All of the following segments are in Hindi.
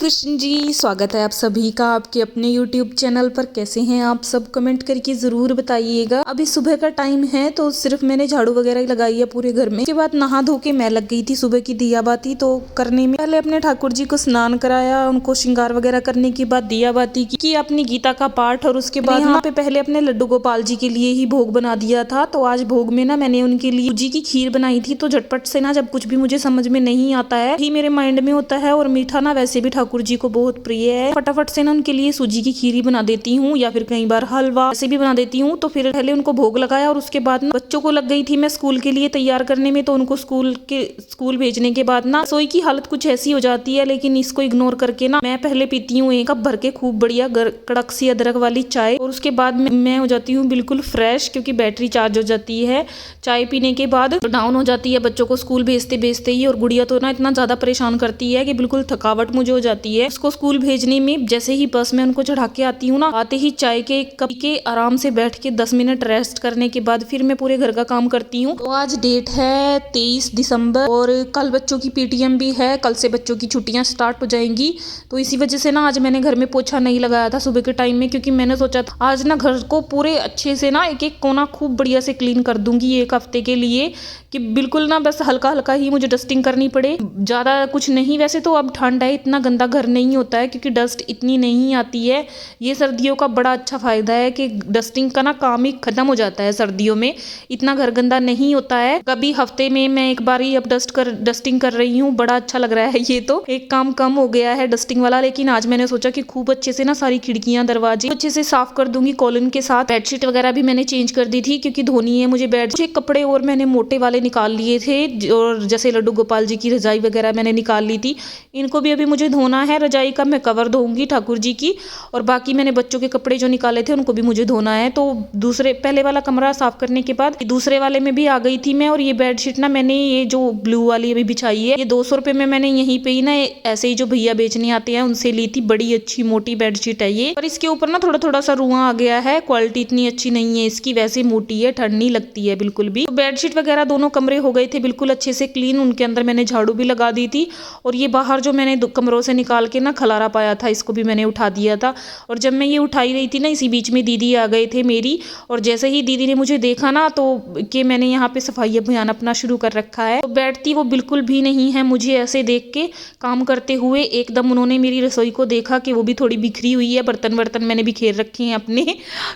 कृष्ण जी, स्वागत है आप सभी का आपके अपने YouTube चैनल पर। कैसे हैं आप सब, कमेंट करके ज़रूर बताइएगा। अभी सुबह का टाइम है तो सिर्फ मैंने झाड़ू वगैरह लगाई है पूरे घर में। उसके बाद नहा धो के मैं लग गई थी सुबह की दिया बाती तो करने में। पहले अपने ठाकुर जी को स्नान कराया, उनको श्रृंगार वगैरह करने के बाद दिया बाती की अपनी गीता का पाठ, और उसके बाद यहाँ पे पहले अपने लड्डू गोपाल जी के लिए ही भोग बना दिया था। तो आज भोग में ना मैंने उनके लिए सूजी की खीर बनाई थी। तो झटपट से ना, जब कुछ भी मुझे समझ में नहीं आता है ही मेरे माइंड में होता है, और मीठा ना वैसे भी ठाकुर जी को बहुत प्रिय है, फटाफट से ना उनके लिए सूजी की खीर बना देती हूँ, या फिर कई बार हलवा ऐसे भी बना देती हूँ। तो फिर पहले उनको भोग लगाया और उसके बाद ना बच्चों को लग गई थी मैं स्कूल के लिए तैयार करने में। तो उनको स्कूल भेजने के बाद ना रसोई की हालत कुछ ऐसी हो जाती है, लेकिन इसको इग्नोर करके ना मैं पहले पीती हूँ 1 कप भर के खूब बढ़िया कड़क सी अदरक वाली चाय, और उसके बाद मैं हो जाती हूँ बिल्कुल फ्रेश, क्योंकि बैटरी चार्ज हो जाती है चाय पीने के बाद। डाउन हो जाती है बच्चों को स्कूल भेजते भेजते ही, और गुड़िया तो ना इतना ज्यादा परेशान करती है कि बिल्कुल थकावट मुझे हो जाती है उसको स्कूल भेजने में। जैसे ही बस में उनको चढ़ा के आती हूँ ना, आते ही चाय के कप के आराम से बैठ के 10 मिनट रेस्ट करने के बाद फिर मैं पूरे घर का काम करती हूँ। तो आज डेट है 23 दिसंबर और कल बच्चों की पीटीएम भी है। कल से बच्चों की छुट्टियां स्टार्ट हो जाएंगी। तो इसी वजह से ना आज मैंने घर में पोछा नहीं लगाया था सुबह के टाइम में, क्योंकि मैंने सोचा था आज ना घर को पूरे अच्छे से ना एक एक कोना खूब बढ़िया से क्लीन कर दूंगी 1 हफ्ते के लिए, कि बिल्कुल ना बस हल्का हल्का ही मुझे डस्टिंग करनी पड़े, ज्यादा कुछ नहीं। वैसे तो अब ठंड है, इतना गंदा घर नहीं होता है क्योंकि डस्ट इतनी नहीं आती है। ये सर्दियों का बड़ा अच्छा फायदा है कि डस्टिंग का ना काम ही खत्म हो जाता है सर्दियों में, इतना घर गंदा नहीं होता है। कभी हफ्ते में मैं एक बार ही अब डस्टिंग कर रही हूँ, बड़ा अच्छा लग रहा है। ये तो एक काम कम हो गया है डस्टिंग वाला, लेकिन आज मैंने सोचा कि खूब अच्छे से ना सारी खिड़कियां दरवाजे अच्छे से साफ कर दूंगी कॉलिन के साथ। बेडशीट वगैरह भी मैंने चेंज कर दी थी क्योंकि धोनी है मुझे बेडशीट। कपड़े और मैंने मोटे वाले निकाल लिए थे, और जैसे लड्डू गोपाल जी की रजाई वगैरह मैंने निकाल ली थी, इनको भी अभी मुझे धोना है। रजाई का मैं कवर धोऊंगी ठाकुर जी की, और बाकी मैंने बच्चों के कपड़े जो निकाले थे उनको भी मुझे धोना है। तो पहले वाला कमरा साफ करने के बाद दूसरे वाले में भी आ गई थी मैं। और ये बेडशीट ना मैंने ये जो ब्लू वाली अभी बिछाई है, ये 200 रुपए में मैंने यहीं पे ही ना ऐसे ही जो भैया बेचने आते हैं उनसे ली थी। बड़ी अच्छी मोटी बेडशीट है ये, पर इसके ऊपर ना थोड़ा थोड़ा सा रुआं आ गया है, क्वालिटी इतनी अच्छी नहीं है इसकी, वैसे मोटी है, ठंड नहीं लगती है बिल्कुल भी। तो बेडशीट वगैरह दोनों कमरे हो गए थे बिल्कुल अच्छे से क्लीन, उनके अंदर मैंने झाड़ू भी लगा दी थी। और ये बाहर जो मैंने कमरों से निकाल के ना खलारा पाया था, इसको भी मैंने उठा दिया था। और जब मैं ये उठाई रही थी ना, इसी बीच में दीदी आ गए थे मेरी, और जैसे ही दीदी ने मुझे देखा ना तो कि मैंने यहाँ पे सफाई अभियान अपना शुरू कर रखा है, तो बैठती वो बिल्कुल भी नहीं है मुझे ऐसे देख के काम करते हुए। एकदम उन्होंने मेरी रसोई को देखा कि वो भी थोड़ी बिखरी हुई है, बर्तन मैंने बिखेर रखे हैं अपने,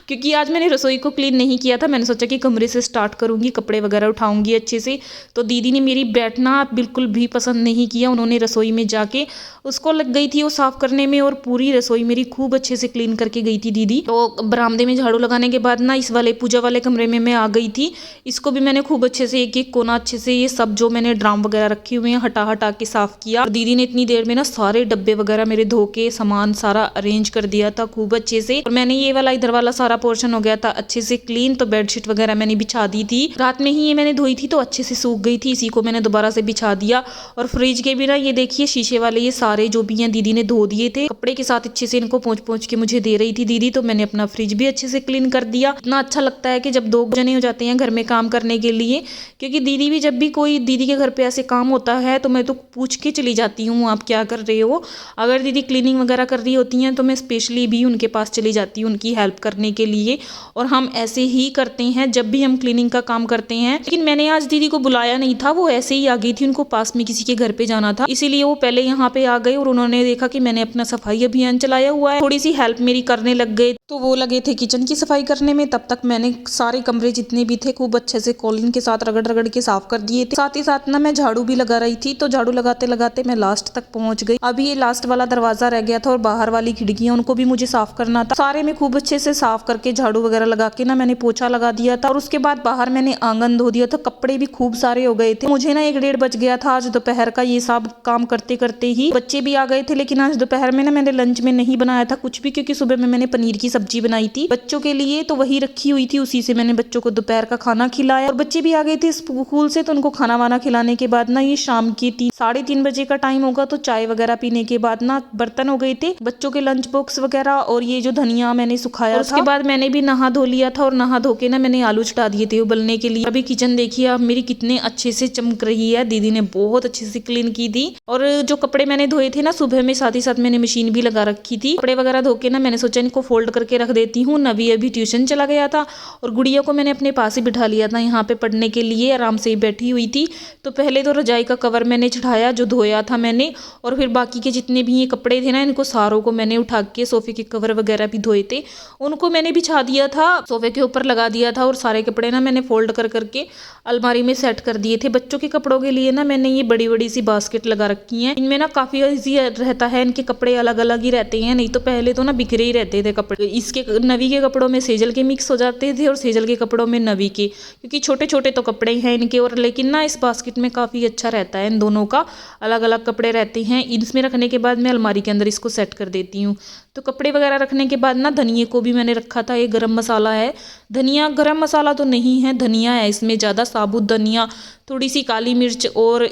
क्योंकि आज मैंने रसोई को क्लीन नहीं किया था। मैंने सोचा कि कमरे से स्टार्ट करूंगी, कपड़े वगैरह उठाऊंगी अच्छे से। तो दीदी ने मेरी बैठना बिल्कुल भी पसंद नहीं किया, उन्होंने रसोई में जाके उसको लग गई थी वो साफ करने में, और पूरी रसोई मेरी खूब अच्छे से क्लीन करके गई थी दीदी। तो बरामदे में झाड़ू लगाने के बाद ना इस वाले पूजा वाले कमरे में मैं आ गई थी। इसको भी मैंने खूब अच्छे से एक एक कोना अच्छे से ये सब जो मैंने ड्राम वगैरह रखे हुए हैं हटा हटा के साफ किया। और दीदी ने इतनी देर में ना सारे डब्बे वगैरह मेरे धो के सामान सारा अरेंज कर दिया था खूब अच्छे से। और मैंने ये वाला इधर वाला सारा पोर्शन हो गया था अच्छे से क्लीन। तो बेडशीट वगैरह मैंने बिछा दी थी, रात में ही ये मैंने धोई थी तो अच्छे से सूख गई थी, इसी को मैंने दोबारा से बिछा दिया। और फ्रिज के भी ना ये देखिए शीशे वाले ये सारे जो भी हैं दीदी ने धो दिए थे, कपड़े के साथ अच्छे से इनको पोंछ के मुझे दे रही थी दीदी। तो मैंने अपना फ्रिज भी अच्छे से क्लीन कर दिया। इतना अच्छा लगता है कि जब 2 जने हो जाते हैं घर में काम करने के लिए, क्योंकि दीदी भी जब भी कोई दीदी के घर पे ऐसे काम होता है तो मैं तो पूछ के चली जाती हूँ आप क्या कर रहे हो। अगर दीदी क्लीनिंग वगैरह कर रही होती हैं तो मैं स्पेशली भी उनके पास चली जाती हूँ उनकी हेल्प करने के लिए, और हम ऐसे ही करते हैं जब भी हम क्लीनिंग का काम करते हैं। लेकिन मैंने आज दीदी को बुलाया नहीं था, वो ऐसे ही आ गई थी, उनको पास में किसी के घर पे जाना था, इसीलिए वो पहले यहाँ पे आ गए। और उन्होंने देखा कि मैंने अपना सफाई अभियान चलाया हुआ है, थोड़ी सी हेल्प मेरी करने लग गए। तो वो लगे थे किचन की सफाई करने में, तब तक मैंने सारे कमरे जितने भी थे खूब अच्छे से कॉलिन के साथ रगड़ रगड़ के साफ कर दिए थे। साथ ही साथ ना मैं झाड़ू भी लगा रही थी, तो झाड़ू लगाते लगाते मैं लास्ट तक पहुंच गई। अभी ये लास्ट वाला दरवाजा रह गया था और बाहर वाली खिड़कियां उनको भी मुझे साफ करना था। सारे में खूब अच्छे से साफ करके झाड़ू वगैरह लगा के ना मैंने पोछा लगा दिया था। और उसके बाद बाहर मैंने आंगन धो दिया था, कपड़े भी खूब सारे हो गए थे। मुझे ना 1 डेढ़ बज गया था आज दोपहर का ये सब काम करते करते ही। बच्चे भी आ गए थे, लेकिन आज दोपहर में ना मैंने लंच में नहीं बनाया था कुछ भी, क्योंकि सुबह में मैंने पनीर की सब्जी बनाई थी बच्चों के लिए, तो वही रखी हुई थी, उसी से मैंने बच्चों को दोपहर का खाना खिलाया। और बच्चे भी आ गए थे स्कूल से, तो उनको खाना वाना खिलाने के बाद ना ये शाम की 3-3:30 बजे का टाइम होगा, तो चाय वगैरह पीने के बाद ना बर्तन हो गए थे बच्चों के लंच बॉक्स वगैरह, और ये जो धनिया मैंने सुखाया था। उसके बाद मैंने भी नहा धो लिया था, और नहा धो के ना मैंने आलू चटा दिए थे उबलने के लिए। अभी किचन देखिए आप मेरी कितने अच्छे से चमक रही है, दीदी ने बहुत अच्छे से क्लीन की थी। और जो कपड़े मैंने धोए थे ना सुबह में साथ ही साथ मैंने मशीन भी लगा रखी थी। कपड़े वगैरह धो के ना मैंने सोचा इनको फोल्ड करके रख देती हूँ। नवी अभी ट्यूशन चला गया था और गुड़िया को मैंने अपने पास ही बिठा लिया था यहाँ पे पढ़ने के लिए, आराम से ही बैठी हुई थी। तो पहले तो रजाई का कवर मैंने चढ़ाया जो धोया था मैंने, और फिर बाकी के जितने भी ये कपड़े थे ना इनको सारों को मैंने उठा के, सोफे के कवर वगैरह भी धोए थे उनको मैंने बिछा दिया था, सोफे के ऊपर लगा दिया था, और सारे कपड़े ना मैंने फोल्ड कर करके अलमारी में सेट कर दिए थे। बच्चों के कपड़ों के लिए ना मैंने ये बड़ी बड़ी सी बास्केट लगा रखी है। इनमें ना काफी ईजी रहता है, इनके कपड़े अलग अलग ही रहते हैं, नहीं तो पहले तो ना बिखरे ही रहते थे कपड़े। इसके नवी के कपड़ों में सेजल के मिक्स हो जाते थे और सेजल के कपड़ों में नवी के, क्योंकि छोटे छोटे तो कपड़े हैं इनके। और लेकिन ना इस बास्केट में काफी अच्छा रहता है, इन दोनों का अलग अलग कपड़े रहते हैं। इसमें रखने के बाद मैं अलमारी के अंदर इसको सेट कर देती हूँ। तो कपड़े वगैरह रखने के बाद ना धनिये को भी मैंने रखा था। ये गरम मसाला है, धनिया गरम मसाला तो नहीं है, धनिया है इसमें ज़्यादा, साबुत धनिया, थोड़ी सी काली मिर्च और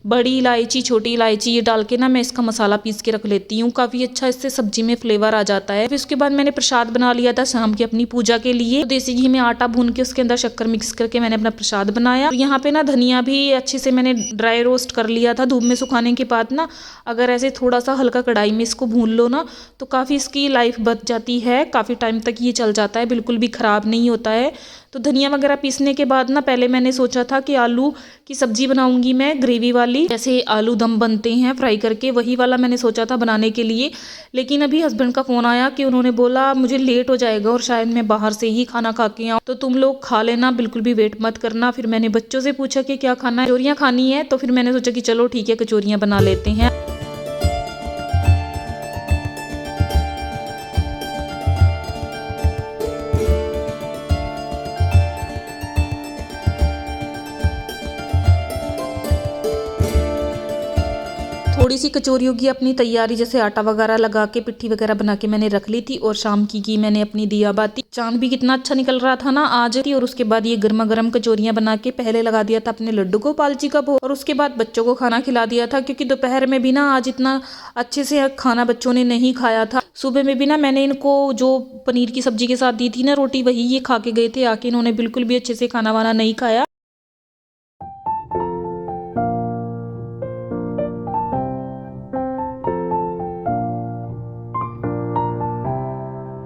बड़ी इलायची, छोटी इलायची, ये डाल के ना मैं इसका मसाला पीस के रख लेती हूँ। काफ़ी अच्छा इससे सब्जी में फ्लेवर आ जाता है। फिर उसके बाद मैंने प्रसाद बना लिया था शाम की अपनी पूजा के लिए। तो देसी घी में आटा भून के उसके अंदर शक्कर मिक्स करके मैंने अपना प्रसाद बनाया। तो यहाँ पे ना धनिया भी अच्छे से मैंने ड्राई रोस्ट कर लिया था धूप में सुखाने के बाद ना। अगर ऐसे थोड़ा सा हल्का कढ़ाई में इसको भून लो ना तो काफ़ी इसकी लाइफ बच जाती है, काफ़ी टाइम तक ये चल जाता है, बिल्कुल भी ख़राब नहीं होता है। तो धनिया वगैरह पीसने के बाद ना पहले मैंने सोचा था कि आलू की सब्जी बनाऊंगी मैं, ग्रेवी वाली, जैसे आलू दम बनते हैं फ्राई करके, वही वाला मैंने सोचा था बनाने के लिए। लेकिन अभी हस्बैंड का फ़ोन आया कि उन्होंने बोला मुझे लेट हो जाएगा और शायद मैं बाहर से ही खाना खा के आऊँ, तो तुम लोग खा लेना, बिल्कुल भी वेट मत करना। फिर मैंने बच्चों से पूछा कि क्या खाना है, कचौरियाँ खानी है, तो फिर मैंने सोचा कि चलो ठीक है कचौरियाँ बना लेते हैं। थोड़ी सी कचौरियों की अपनी तैयारी, जैसे आटा वगैरह लगा के पिट्ठी वगैरह बना के मैंने रख ली थी, और शाम की मैंने अपनी दिया बाती। चांद भी कितना अच्छा निकल रहा था ना आज थी। और उसके बाद ये गर्मा गर्म कचौरियां बना के पहले लगा दिया था अपने लड्डू को पालची का भोग, और उसके बाद बच्चों को खाना खिला दिया था, क्योंकि दोपहर में भी ना आज इतना अच्छे से खाना बच्चों ने नहीं खाया था। सुबह में भी ना मैंने इनको जो पनीर की सब्जी के साथ दी थी ना रोटी, वही ये खा के गए थे आके, इन्होंने बिल्कुल भी अच्छे से खाना वाना नहीं खाया।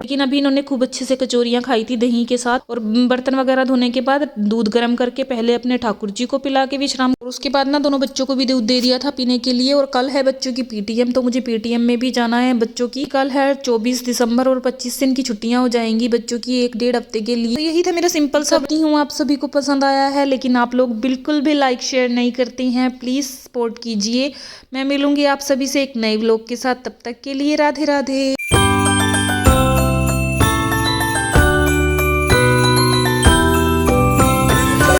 लेकिन अभी इन्होंने खूब अच्छे से कचौरियाँ खाई थी दही के साथ। और बर्तन वगैरह धोने के बाद दूध गर्म करके पहले अपने ठाकुर जी को पिला के विश्राम, और उसके बाद ना दोनों बच्चों को भी दूध दे दिया था पीने के लिए। और कल है बच्चों की पीटीएम, तो मुझे पीटीएम में भी जाना है बच्चों की। कल है 24 दिसंबर और 25 दिन की छुट्टियां हो जाएंगी बच्चों की, 1-1.5 हफ्ते के लिए। तो यही था मेरा सिंपल सा। हूँ आप सभी को पसंद आया है, लेकिन आप लोग बिल्कुल भी लाइक शेयर नहीं करते हैं, प्लीज सपोर्ट कीजिए। मैं मिलूंगी आप सभी से एक नए व्लॉग के साथ, तब तक के लिए राधे राधे।